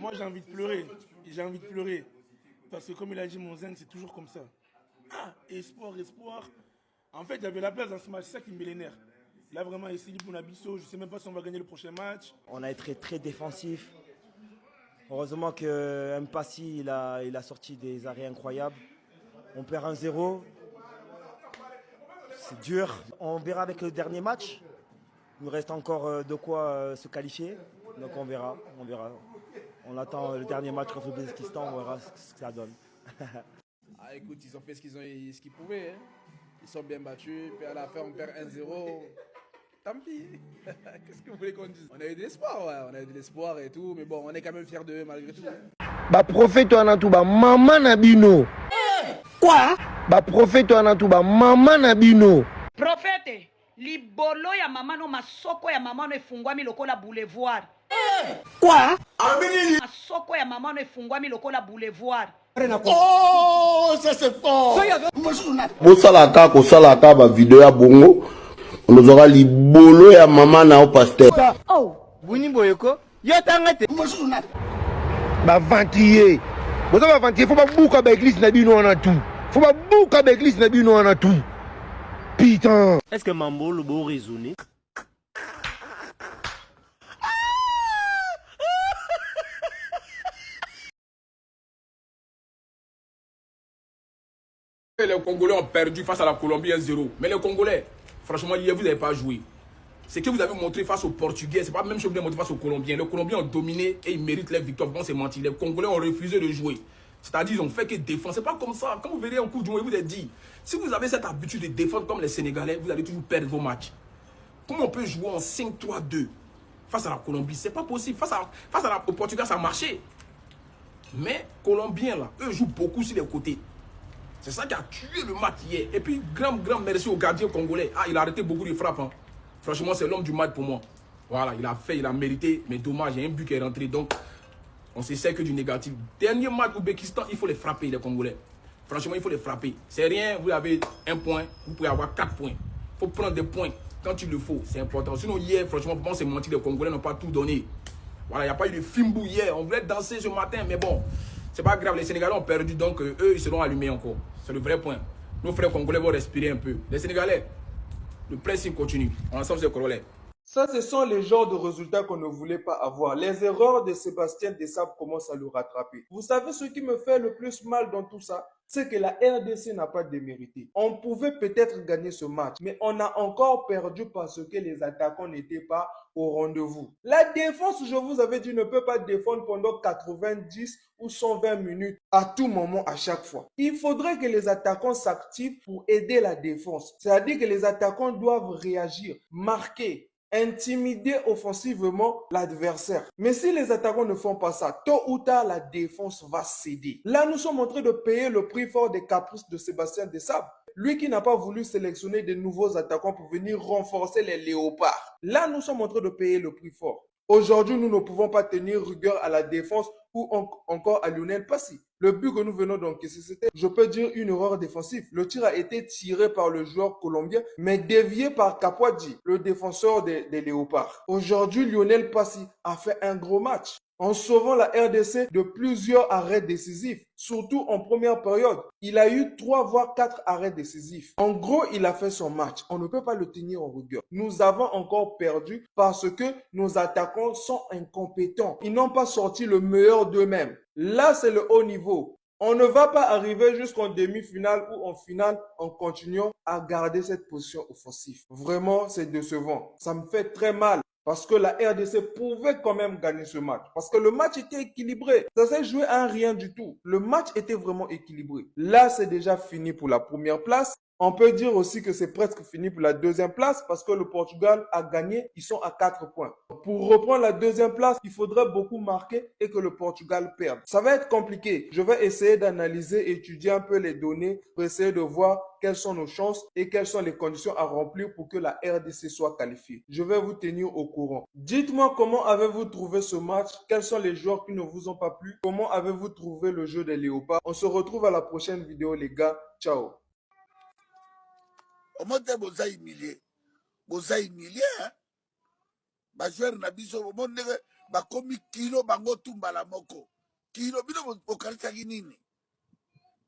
Moi, j'ai envie de pleurer. J'ai envie de pleurer. Parce que comme il a dit, mon zen, c'est toujours comme ça. Ah, espoir, espoir. En fait, il y avait la place dans ce match. C'est ça qui me met les nerfs. Là, vraiment, ici, Libouna-Bisso, je ne sais même pas si on va gagner le prochain match. On a été très défensif. Heureusement que Mpassi, il a sorti des arrêts incroyables. On perd 1-0. C'est dur. On verra avec le dernier match. Il nous reste encore de quoi se qualifier. Donc on verra. On attend le dernier match contre le Bézikistan. On verra ce que ça donne. Ah, écoute, ils ont fait ce qu'ils pouvaient. Hein. Ils sont bien battus. Puis à la fin, on perd 1-0. Tant pis. Qu'est-ce que vous voulez qu'on dise? On a eu de l'espoir, ouais. On a eu de l'espoir et tout. Mais bon, on est quand même fiers d'eux malgré tout. Bah prophète Anatouba, maman Nabino. Quoi? Bah prophète Anatouba, maman Nabino. Prophète, libolo ya mama no masoko ya mama no efungwami lokola boulevard. Quoi? Masoko ya mama no efungwami lokola boulevard. Oh, ça c'est fort. Bosalaka kosalaka ba vidéo ya bongo. On nous aura libolo ya mama na au pasteur. Oh, Buni Boyoko, yotangate. Bah ventiller. Vous avez ventiller, faut pas bouca ba église Nabino en a tout. Faut pas bouca ba église Nabino en a tout. Putain. Est-ce que Mambo le beau raisonné? Les Congolais ont perdu face à la Colombie 1-0. Mais les Congolais, franchement, hier, vous n'avez pas joué. Ce que vous avez montré face aux Portugais, c'est pas la même chose que vous avez montré face aux Colombiens. Les Colombiens ont dominé et ils méritent leur victoire. Bon, c'est menti. Les Congolais ont refusé de jouer. C'est-à-dire, ils ont fait que défendre. C'est pas comme ça. Quand vous verrez en Coupe du Monde, je vous ai dit, si vous avez cette habitude de défendre comme les Sénégalais, vous allez toujours perdre vos matchs. Comment on peut jouer en 5-3-2 face à la Colombie? C'est pas possible. Au Portugal, ça a marché. Mais Colombiens, là, eux jouent beaucoup sur les côtés. C'est ça qui a tué le match hier. Et puis, grand merci au gardien congolais. Ah, il a arrêté beaucoup de frappes. Hein. Franchement, c'est l'homme du match pour moi. Voilà, il a mérité. Mais dommage, il y a un but qui est rentré. Donc, on se sert que du négatif. Dernier match au Békistan, il faut les frapper, les Congolais. Franchement, il faut les frapper. C'est rien, vous avez un point, vous pouvez avoir 4 points. Il faut prendre des points quand il le faut. C'est important. Sinon, hier, franchement, pour moi, c'est menti. Les Congolais n'ont pas tout donné. Voilà, il n'y a pas eu de fimbou hier. On voulait danser ce matin, mais bon. C'est pas grave, les Sénégalais ont perdu, donc eux, ils seront allumés encore. C'est le vrai point. Nos frères congolais vont respirer un peu. Les Sénégalais, le pressing continue. Ensemble, c'est Congolais. Ça, ce sont les genres de résultats qu'on ne voulait pas avoir. Les erreurs de Sébastien Desabre commencent à le rattraper. Vous savez ce qui me fait le plus mal dans tout ça? C'est que la RDC n'a pas démérité. On pouvait peut-être gagner ce match, mais on a encore perdu parce que les attaquants n'étaient pas au rendez-vous. La défense, je vous avais dit, ne peut pas défendre pendant 90 ou 120 minutes à tout moment, à chaque fois. Il faudrait que les attaquants s'activent pour aider la défense. C'est-à-dire que les attaquants doivent réagir, marquer, intimider offensivement l'adversaire. Mais si les attaquants ne font pas ça, tôt ou tard, la défense va céder. Là, nous sommes en train de payer le prix fort des caprices de Sébastien Desabre. Lui qui n'a pas voulu sélectionner de nouveaux attaquants pour venir renforcer les léopards. Là, nous sommes en train de payer le prix fort. Aujourd'hui, nous ne pouvons pas tenir rigueur à la défense ou encore à Lionel Passi. Le but que nous venons d'encaisser, c'était, je peux dire, une erreur défensive. Le tir a été tiré par le joueur colombien, mais dévié par Capoadji, le défenseur des Léopards. Aujourd'hui, Lionel Passi a fait un gros match en sauvant la RDC de plusieurs arrêts décisifs, surtout en première période. Il a eu 3 voire 4 arrêts décisifs. En gros, il a fait son match. On ne peut pas le tenir en rigueur. Nous avons encore perdu parce que nos attaquants sont incompétents. Ils n'ont pas sorti le meilleur d'eux-mêmes. Là, c'est le haut niveau. On ne va pas arriver jusqu'en demi-finale ou en finale en continuant à garder cette position offensive. Vraiment, c'est décevant. Ça me fait très mal. Parce que la RDC pouvait quand même gagner ce match. Parce que le match était équilibré. Ça s'est joué à un rien du tout. Le match était vraiment équilibré. Là, c'est déjà fini pour la première place. On peut dire aussi que c'est presque fini pour la deuxième place parce que le Portugal a gagné. Ils sont à 4 points. Pour reprendre la deuxième place, il faudrait beaucoup marquer et que le Portugal perde. Ça va être compliqué. Je vais essayer d'analyser, étudier un peu les données pour essayer de voir quelles sont nos chances et quelles sont les conditions à remplir pour que la RDC soit qualifiée. Je vais vous tenir au courant. Dites-moi comment avez-vous trouvé ce match? Quels sont les joueurs qui ne vous ont pas plu? Comment avez-vous trouvé le jeu des Léopards? On se retrouve à la prochaine vidéo les gars. Ciao. Omonde boza humilié hein. Ba joueur na biso omonde bakomi kilo bango tumbala moko kilo bino bokalisaki nini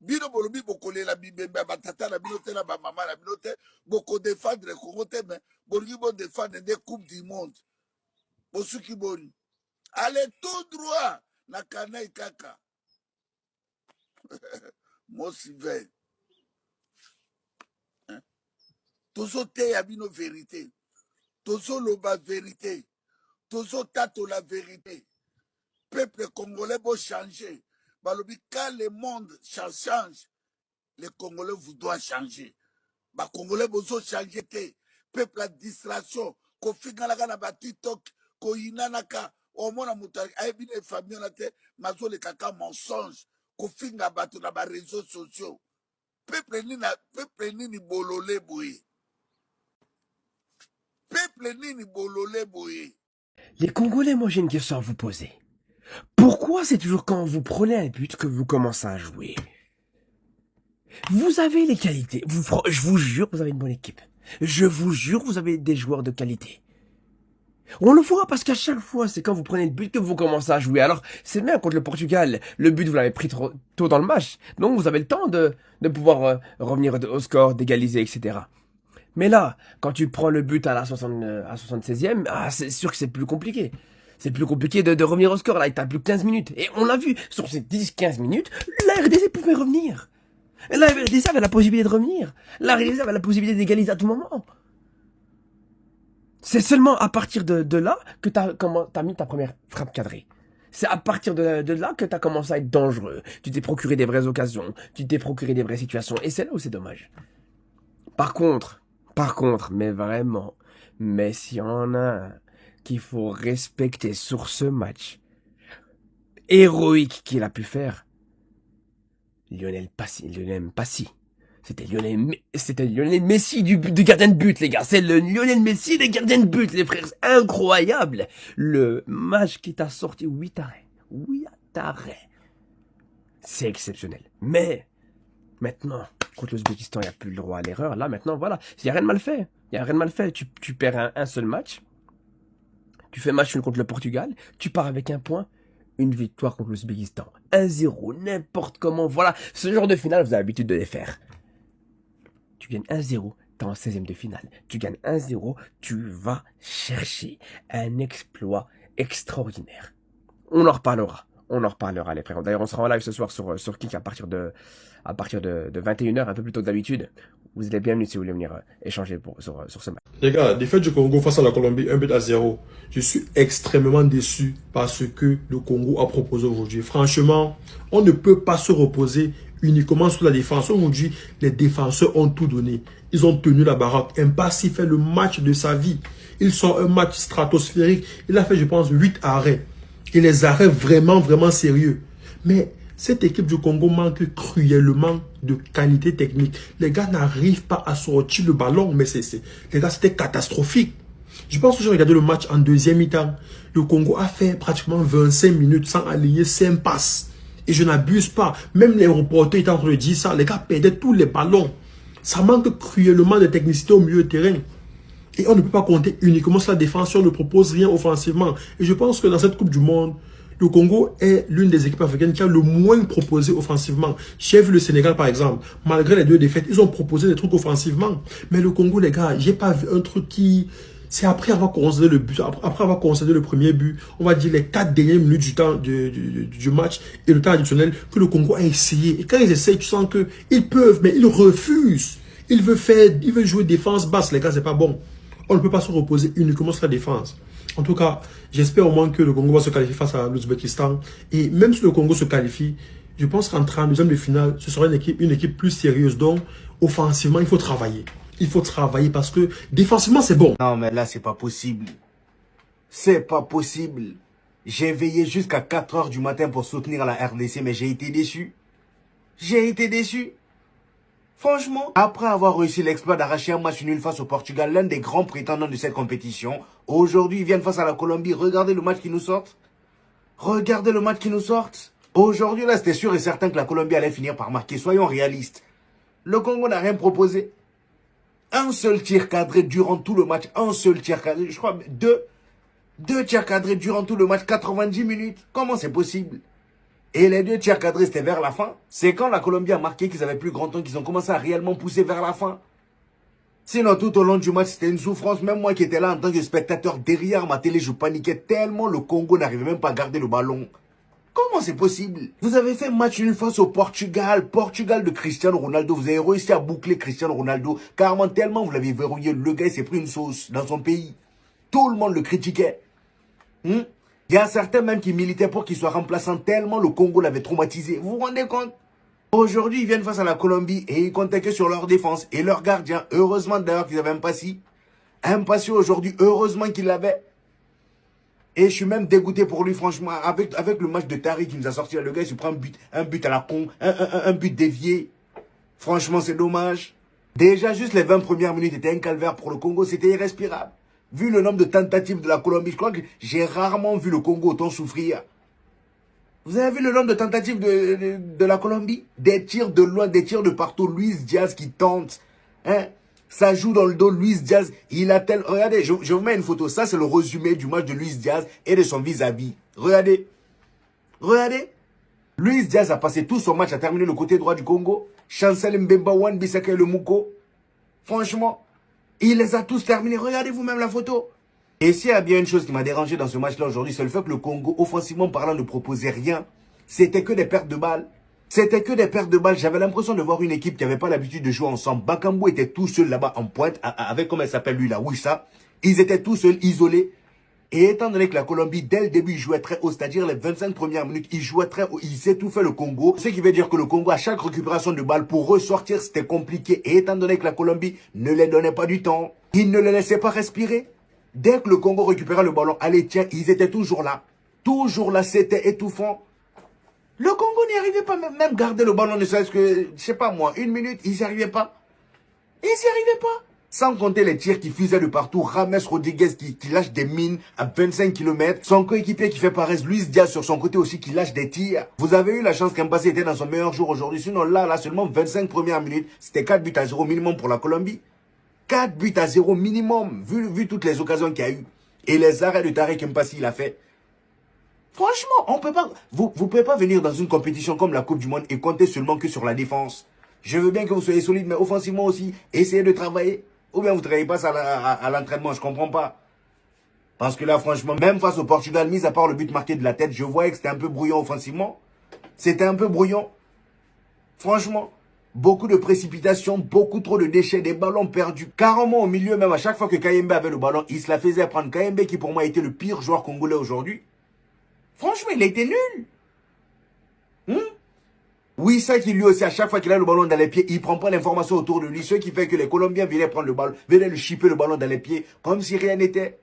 bino bolobi bokolela bibembe ya batata na bino te na bamama na bino te bokodefendre Congo te me bolingi bodefendre nde coupe du monde bosuki boni ale tout droit na kanai kaka mosive tozoteya bino vérité tozoloba vérité tozotatola vérité peuple congolais beau changer balobi quand le monde change les congolais vous doivent changer ba congolais bozo changer te peuple à distraction ko fingalaka na ba TikTok ko inanaka omona mutari ayebi ne famille na te mazo le kaka mensonge ko finga bato na ba réseaux sociaux peuple nini bololé boye peuple nini bololé boye. Les Congolais, moi j'ai une question à vous poser. Pourquoi c'est toujours quand vous prenez un but que vous commencez à jouer? Vous avez les qualités. Je vous jure, vous avez une bonne équipe. Je vous jure, vous avez des joueurs de qualité. On le voit parce qu'à chaque fois, c'est quand vous prenez le but que vous commencez à jouer. Alors, c'est bien contre le Portugal. Le but, vous l'avez pris trop tôt dans le match. Donc, vous avez le temps de pouvoir revenir au score, d'égaliser, etc. Mais là, quand tu prends le but à la 76e, c'est sûr que c'est plus compliqué. C'est plus compliqué de revenir au score. Là, il t'a plus que 15 minutes. Et on l'a vu, sur ces 10-15 minutes, la RDC pouvait revenir. Et la RDC avait la possibilité de revenir. La RDC avait la possibilité d'égaliser à tout moment. C'est seulement à partir de là que t'as mis ta première frappe cadrée. C'est à partir de là que t'as commencé à être dangereux. Tu t'es procuré des vraies occasions. Tu t'es procuré des vraies situations. Et c'est là où c'est dommage. Par contre, mais vraiment, mais s'il y en a un qu'il faut respecter sur ce match héroïque qu'il a pu faire, Lionel Passy. C'était Lionel Messi du gardien de but, les gars. C'est le Lionel Messi des gardiens de but, les frères. Incroyable. Le match qui t'a sorti 8 arrêts. C'est exceptionnel. Mais, maintenant, contre l'Ouzbékistan, il n'y a plus le droit à l'erreur. Là, maintenant, voilà. Il n'y a rien de mal fait. Tu perds un seul match. Tu fais match nul contre le Portugal. Tu pars avec un point. Une victoire contre l'Ouzbékistan. 1-0, n'importe comment. Voilà. Ce genre de finale, vous avez l'habitude de les faire. Tu gagnes 1-0, t'es en 16e de finale. Tu gagnes 1-0, tu vas chercher un exploit extraordinaire. On en reparlera, les frères. D'ailleurs, on sera en live ce soir sur Kik à partir de 21h, un peu plus tôt que d'habitude. Vous êtes bienvenus si vous voulez venir échanger sur ce match. Les gars, défaite du Congo face à la Colombie, 1-0. Je suis extrêmement déçu par ce que le Congo a proposé aujourd'hui. Franchement, on ne peut pas se reposer uniquement sur la défense. Aujourd'hui, les défenseurs ont tout donné. Ils ont tenu la baraque. Mbassi fait le match de sa vie. Ils sont un match stratosphérique. Il a fait, je pense, 8 arrêts. Et les arrêts vraiment, vraiment sérieux. Mais cette équipe du Congo manque cruellement de qualité technique. Les gars n'arrivent pas à sortir le ballon. Mais les gars, c'était catastrophique. Je pense que j'ai regardé le match en deuxième mi-temps. Le Congo a fait pratiquement 25 minutes sans aligner 5 passes. Et je n'abuse pas. Même les reporters étaient en train de dire ça. Les gars perdaient tous les ballons. Ça manque cruellement de technicité au milieu de terrain. Et on ne peut pas compter uniquement sur la défense. Si on ne propose rien offensivement. Et je pense que dans cette Coupe du Monde, le Congo est l'une des équipes africaines qui a le moins proposé offensivement. J'ai vu le Sénégal par exemple. Malgré les 2 défaites, ils ont proposé des trucs offensivement. Mais le Congo, les gars, j'ai pas vu un truc qui... C'est après avoir concédé le but, après avoir concédé le premier but, on va dire les 4 dernières minutes du temps du match et le temps additionnel, que le Congo a essayé. Et quand ils essayent, tu sens qu'ils peuvent, mais ils refusent. Ils veulent jouer défense basse, les gars, c'est pas bon. On ne peut pas se reposer uniquement sur la défense. En tout cas, j'espère au moins que le Congo va se qualifier face à l'Ouzbékistan. Et même si le Congo se qualifie, je pense qu'en 32e de finale, ce sera une équipe plus sérieuse. Donc, offensivement, il faut travailler. Il faut travailler parce que défensivement, c'est bon. Non, mais là, c'est pas possible. C'est pas possible. J'ai veillé jusqu'à 4 h du matin pour soutenir la RDC, mais j'ai été déçu. J'ai été déçu. Franchement, après avoir réussi l'exploit d'arracher un match nul face au Portugal, l'un des grands prétendants de cette compétition, aujourd'hui, ils viennent face à la Colombie. Regardez le match qui nous sort. Regardez le match qui nous sort. Aujourd'hui, là, c'était sûr et certain que la Colombie allait finir par marquer. Soyons réalistes. Le Congo n'a rien proposé. Un seul tir cadré durant tout le match. Un seul tir cadré. Je crois 2 2 tirs cadrés durant tout le match, 90 minutes. Comment c'est possible? Et les 2 tirs cadrés, c'était vers la fin. C'est quand la Colombie a marqué qu'ils avaient plus grand temps qu'ils ont commencé à réellement pousser vers la fin. Sinon, tout au long du match, c'était une souffrance. Même moi qui étais là en tant que spectateur derrière ma télé, je paniquais tellement le Congo n'arrivait même pas à garder le ballon. Comment c'est possible? Vous avez fait match nul face au Portugal. Portugal de Cristiano Ronaldo. Vous avez réussi à boucler Cristiano Ronaldo. Carrément, tellement vous l'avez verrouillé. Le gars, il s'est pris une sauce dans son pays. Tout le monde le critiquait. Il y a certains même qui militaient pour qu'il soit remplaçant tellement le Congo l'avait traumatisé. Vous vous rendez compte? Aujourd'hui, ils viennent face à la Colombie et ils comptaient que sur leur défense et leur gardien. Heureusement d'ailleurs qu'ils avaient un Passy. Un Passy aujourd'hui, heureusement qu'il l'avait. Et je suis même dégoûté pour lui, franchement. Avec le match de Tari qui nous a sorti, le gars, il se prend un but à la con, un but dévié. Franchement, c'est dommage. Déjà, juste les 20 premières minutes étaient un calvaire pour le Congo. C'était irrespirable. Vu le nombre de tentatives de la Colombie, je crois que j'ai rarement vu le Congo autant souffrir. Vous avez vu le nombre de tentatives de la Colombie? Des tirs de loin, des tirs de partout. Luis Diaz qui tente. Hein? Ça joue dans le dos. Luis Diaz, il a tel... Regardez, je vous mets une photo. Ça, c'est le résumé du match de Luis Diaz et de son vis-à-vis. Regardez. Regardez. Luis Diaz a passé tout son match à terminer le côté droit du Congo. Chancel Mbemba, Wan Bissaka et le Mouko. Franchement, il les a tous terminés. Regardez vous-même la photo. Et s'il y a bien une chose qui m'a dérangé dans ce match-là aujourd'hui, c'est le fait que le Congo, offensivement parlant, ne proposait rien. C'était que des pertes de balles. C'était que des pertes de balles. J'avais l'impression de voir une équipe qui n'avait pas l'habitude de jouer ensemble. Bakambu était tout seul là-bas en pointe, avec, comment elle s'appelle lui là, Wissa. Ils étaient tout seuls, isolés. Et étant donné que la Colombie, dès le début, jouait très haut, c'est-à-dire les 25 premières minutes, il jouait très haut, il s'étouffait le Congo. Ce qui veut dire que le Congo, à chaque récupération de balle, pour ressortir, c'était compliqué. Et étant donné que la Colombie ne les donnait pas du temps, il ne les laissait pas respirer. Dès que le Congo récupérait le ballon, allez tiens, ils étaient toujours là. Toujours là, c'était étouffant. Le Congo n'y arrivait pas, même garder le ballon, ne serait-ce que, je sais pas moi, 1 minute, ils n'y arrivaient pas. Ils n'y arrivaient pas. Sans compter les tirs qui fusaient de partout. Rames Rodriguez qui lâche des mines à 25 km. Son coéquipier qui fait pareil, Luis Diaz sur son côté aussi qui lâche des tirs. Vous avez eu la chance qu'Mbappé était dans son meilleur jour aujourd'hui. Sinon là, seulement 25 premières minutes, c'était 4 buts à 0 minimum pour la Colombie. 4 buts à 0 minimum, vu toutes les occasions qu'il y a eu. Et les arrêts de Tarek Mpassi, il a fait. Franchement, on peut pas, vous pouvez pas venir dans une compétition comme la Coupe du Monde et compter seulement que sur la défense. Je veux bien que vous soyez solide, mais offensivement aussi, essayez de travailler. Ou bien vous ne travaillez pas ça à l'entraînement, je comprends pas. Parce que là, franchement, même face au Portugal, mis à part le but marqué de la tête, je voyais que c'était un peu brouillon offensivement. C'était un peu brouillon. Franchement. Beaucoup de précipitations, beaucoup trop de déchets, des ballons perdus. Carrément au milieu, même à chaque fois que Kayembe avait le ballon, il se la faisait prendre. Kayembe qui pour moi était le pire joueur congolais aujourd'hui. Franchement, il a été nul. Oui, ça qui lui aussi, à chaque fois qu'il a le ballon dans les pieds, il prend pas l'information autour de lui. Ce qui fait que les Colombiens venaient prendre le ballon, venaient lui chipper le ballon dans les pieds, comme si rien n'était.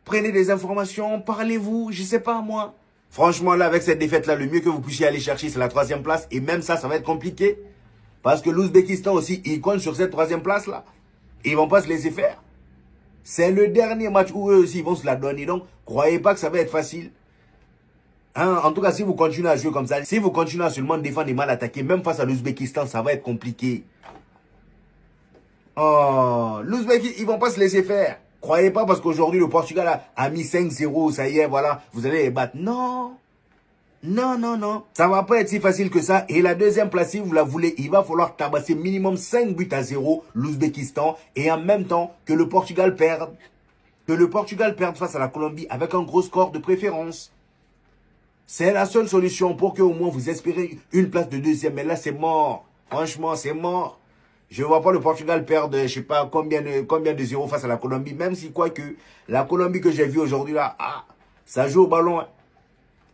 Prenez des informations, parlez-vous, je sais pas moi. Franchement, là, avec cette défaite-là, le mieux que vous puissiez aller chercher, c'est la 3e place. Et même ça va être compliqué. Parce que l'Ouzbékistan aussi, ils comptent sur cette 3e place-là. Ils vont pas se laisser faire. C'est le dernier match où eux aussi, ils vont se la donner. Donc, croyez pas que ça va être facile. Hein? En tout cas, si vous continuez à jouer comme ça, si vous continuez à seulement défendre et mal attaquer, même face à l'Ouzbékistan, ça va être compliqué. Oh, l'Ouzbékistan, ils vont pas se laisser faire. Croyez pas parce qu'aujourd'hui, le Portugal a mis 5-0, ça y est, voilà, vous allez les battre. Non. Non, non, non. Ça va pas être si facile que ça. Et la 2e place, si vous la voulez, il va falloir tabasser minimum 5 buts à 0 l'Ouzbékistan. Et en même temps que le Portugal perde. Que le Portugal perde face à la Colombie avec un gros score de préférence. C'est la seule solution pour que au moins vous espérez une place de 2e. Mais là, c'est mort. Franchement, c'est mort. Je vois pas le Portugal perdre, je sais pas combien de 0 face à la Colombie. Même si, quoi que, la Colombie que j'ai vue aujourd'hui là, ça joue au ballon. Hein.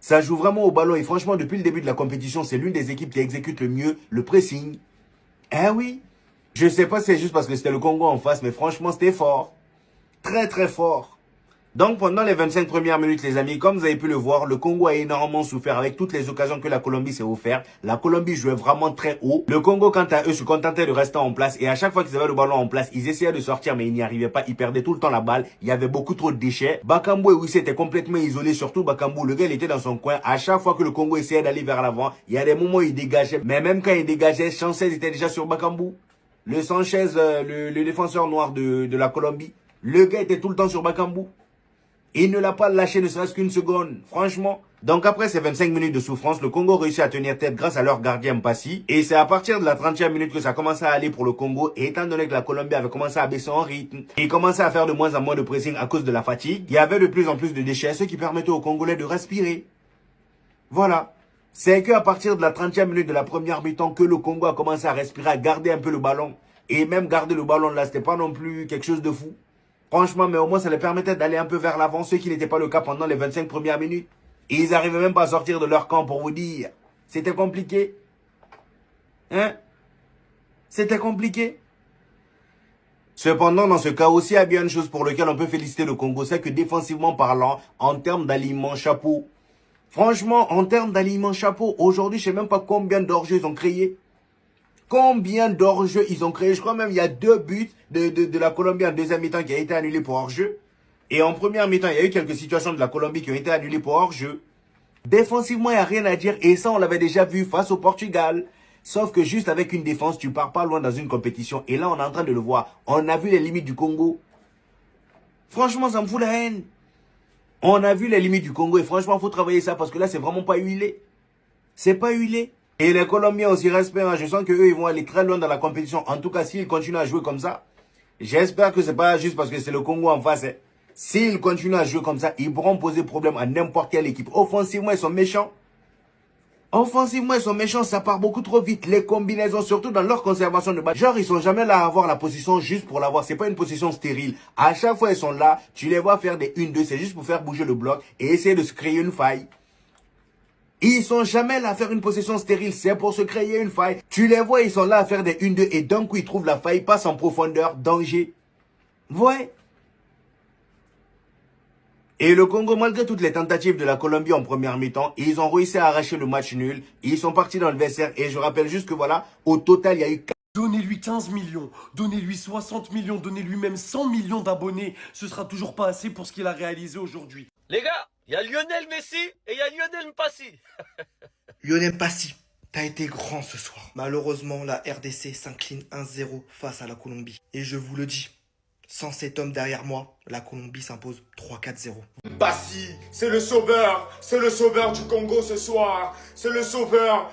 Ça joue vraiment au ballon et franchement, depuis le début de la compétition, c'est l'une des équipes qui exécute le mieux le pressing. Eh oui. Je sais pas si c'est juste parce que c'était le Congo en face, mais franchement, c'était fort. Très, très fort. Donc, pendant les 25 premières minutes, les amis, comme vous avez pu le voir, le Congo a énormément souffert avec toutes les occasions que la Colombie s'est offert. La Colombie jouait vraiment très haut. Le Congo, quant à eux, se contentait de rester en place. Et à chaque fois qu'ils avaient le ballon en place, ils essayaient de sortir, mais ils n'y arrivaient pas. Ils perdaient tout le temps la balle. Il y avait beaucoup trop de déchets. Bakambu et Wissa étaient complètement isolés. Surtout Bakambu, le gars, il était dans son coin. À chaque fois que le Congo essayait d'aller vers l'avant, il y a des moments où il dégageait. Mais même quand il dégageait, Sanchez était déjà sur Bakambu. Le Sanchez, le défenseur noir de la Colombie. Le gars était tout le temps sur Bakambu. Il ne l'a pas lâché ne serait-ce qu'une seconde. Franchement. Donc après ces 25 minutes de souffrance, le Congo réussit à tenir tête grâce à leur gardien Mpassi. Et c'est à partir de la 30e minute que ça a commencé à aller pour le Congo. Et étant donné que la Colombie avait commencé à baisser en rythme et commençait à faire de moins en moins de pressing à cause de la fatigue, il y avait de plus en plus de déchets, ce qui permettait aux Congolais de respirer. Voilà. C'est qu'à partir de la 30e minute de la première mi-temps que le Congo a commencé à respirer, à garder un peu le ballon. Et même garder le ballon là, c'était pas non plus quelque chose de fou. Franchement, mais au moins ça les permettait d'aller un peu vers l'avant, ce qui n'était pas le cas pendant les 25 premières minutes. Et ils n'arrivaient même pas à sortir de leur camp pour vous dire. C'était compliqué. Hein? C'était compliqué. Cependant, dans ce cas aussi, il y a bien une chose pour laquelle on peut féliciter le Congo, c'est que défensivement parlant, en termes d'alignement, chapeau. Franchement, en termes d'alignement, chapeau, aujourd'hui, je ne sais même pas combien d'hors-jeux ils ont créé. Combien d'hors-jeux ils ont créé. Je crois même qu'il y a 2 buts de la Colombie en deuxième mi-temps qui a été annulé pour hors-jeu. Et en première mi-temps, il y a eu quelques situations de la Colombie qui ont été annulées pour hors-jeu. Défensivement, il n'y a rien à dire. Et ça, on l'avait déjà vu face au Portugal. Sauf que juste avec une défense, tu ne pars pas loin dans une compétition. Et là, on est en train de le voir. On a vu les limites du Congo. Franchement, ça me fout la haine. On a vu les limites du Congo. Et franchement, il faut travailler ça parce que là, c'est vraiment pas huilé. C'est pas huilé. Et les Colombiens aussi respect. Hein. Je sens qu'eux, ils vont aller très loin dans la compétition. En tout cas, s'ils continuent à jouer comme ça, j'espère que c'est pas juste parce que c'est le Congo en face. Hein. S'ils continuent à jouer comme ça, ils pourront poser problème à n'importe quelle équipe. Offensivement, ils sont méchants. Offensivement, ils sont méchants. Ça part beaucoup trop vite. Les combinaisons, surtout dans leur conservation de balle. Genre, ils sont jamais là à avoir la position juste pour l'avoir. C'est pas une position stérile. À chaque fois, ils sont là. Tu les vois faire des 1-2. C'est juste pour faire bouger le bloc et essayer de se créer une faille. Ils sont jamais là à faire une possession stérile, c'est pour se créer une faille. Tu les vois, ils sont là à faire des 1-2 et d'un coup, ils trouvent la faille, passent en profondeur, danger. Ouais. Et le Congo, malgré toutes les tentatives de la Colombie en première mi-temps, ils ont réussi à arracher le match nul. Ils sont partis dans le vestiaire et je rappelle juste que voilà, au total, il y a eu... Donnez-lui 15 millions, donnez-lui 60 millions, donnez-lui même 100 millions d'abonnés. Ce sera toujours pas assez pour ce qu'il a réalisé aujourd'hui. Les gars, il y a Lionel Messi et il y a Lionel Mpassi. Lionel Mpassi, t'as été grand ce soir. Malheureusement, la RDC s'incline 1-0 face à la Colombie. Et je vous le dis, sans cet homme derrière moi, la Colombie s'impose 3-4-0. Mpassi, c'est le sauveur du Congo ce soir. C'est le sauveur.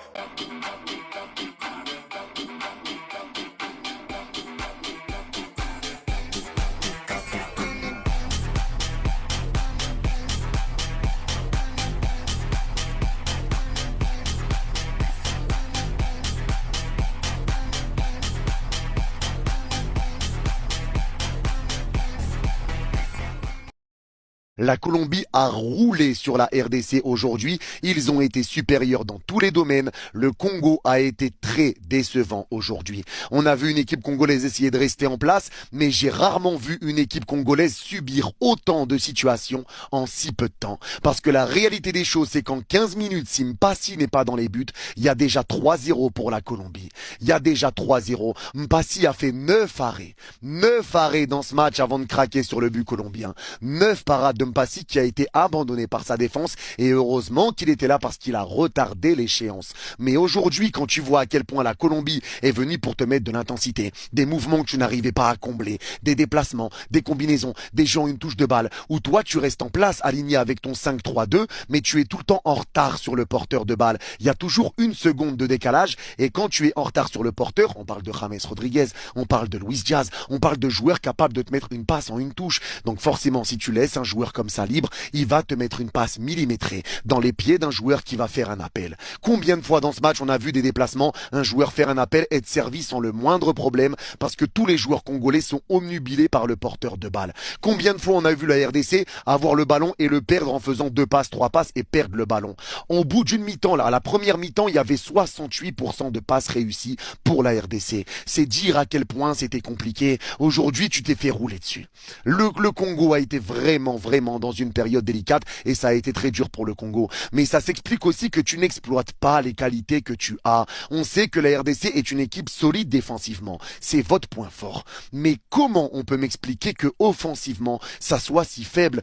La Colombie a roulé sur la RDC aujourd'hui. Ils ont été supérieurs dans tous les domaines. Le Congo a été très décevant aujourd'hui. On a vu une équipe congolaise essayer de rester en place, mais j'ai rarement vu une équipe congolaise subir autant de situations en si peu de temps. Parce que la réalité des choses, c'est qu'en 15 minutes, si Mpassi n'est pas dans les buts, il y a déjà 3-0 pour la Colombie. Il y a déjà 3-0. Mpassi a fait 9 arrêts. 9 arrêts dans ce match avant de craquer sur le but colombien. 9 parades de Mpassi qui a été abandonné par sa défense et heureusement qu'il était là parce qu'il a retardé l'échéance. Mais aujourd'hui, quand tu vois à quel point la Colombie est venue pour te mettre de l'intensité, des mouvements que tu n'arrivais pas à combler, des déplacements, des combinaisons, des gens une touche de balle, où toi tu restes en place aligné avec ton 5-3-2, mais tu es tout le temps en retard sur le porteur de balle. Il y a toujours une seconde de décalage et quand tu es en retard sur le porteur, on parle de James Rodriguez, on parle de Luis Diaz, on parle de joueurs capables de te mettre une passe en une touche. Donc forcément, si tu laisses un joueur comme ça libre, il va te mettre une passe millimétrée dans les pieds d'un joueur qui va faire un appel. Combien de fois dans ce match on a vu des déplacements, un joueur faire un appel, être servi sans le moindre problème parce que tous les joueurs congolais sont omnubilés par le porteur de balle. Combien de fois on a vu la RDC avoir le ballon et le perdre en faisant 2 passes, 3 passes et perdre le ballon. Au bout d'une mi-temps, là, à la première mi-temps, il y avait 68% de passes réussies pour la RDC. C'est dire à quel point c'était compliqué. Aujourd'hui, tu t'es fait rouler dessus. Le Congo a été vraiment dans une période délicate et ça a été très dur pour le Congo. Mais ça s'explique aussi que tu n'exploites pas les qualités que tu as. On sait que la RDC est une équipe solide défensivement. C'est votre point fort. Mais comment on peut m'expliquer que offensivement, ça soit si faible ?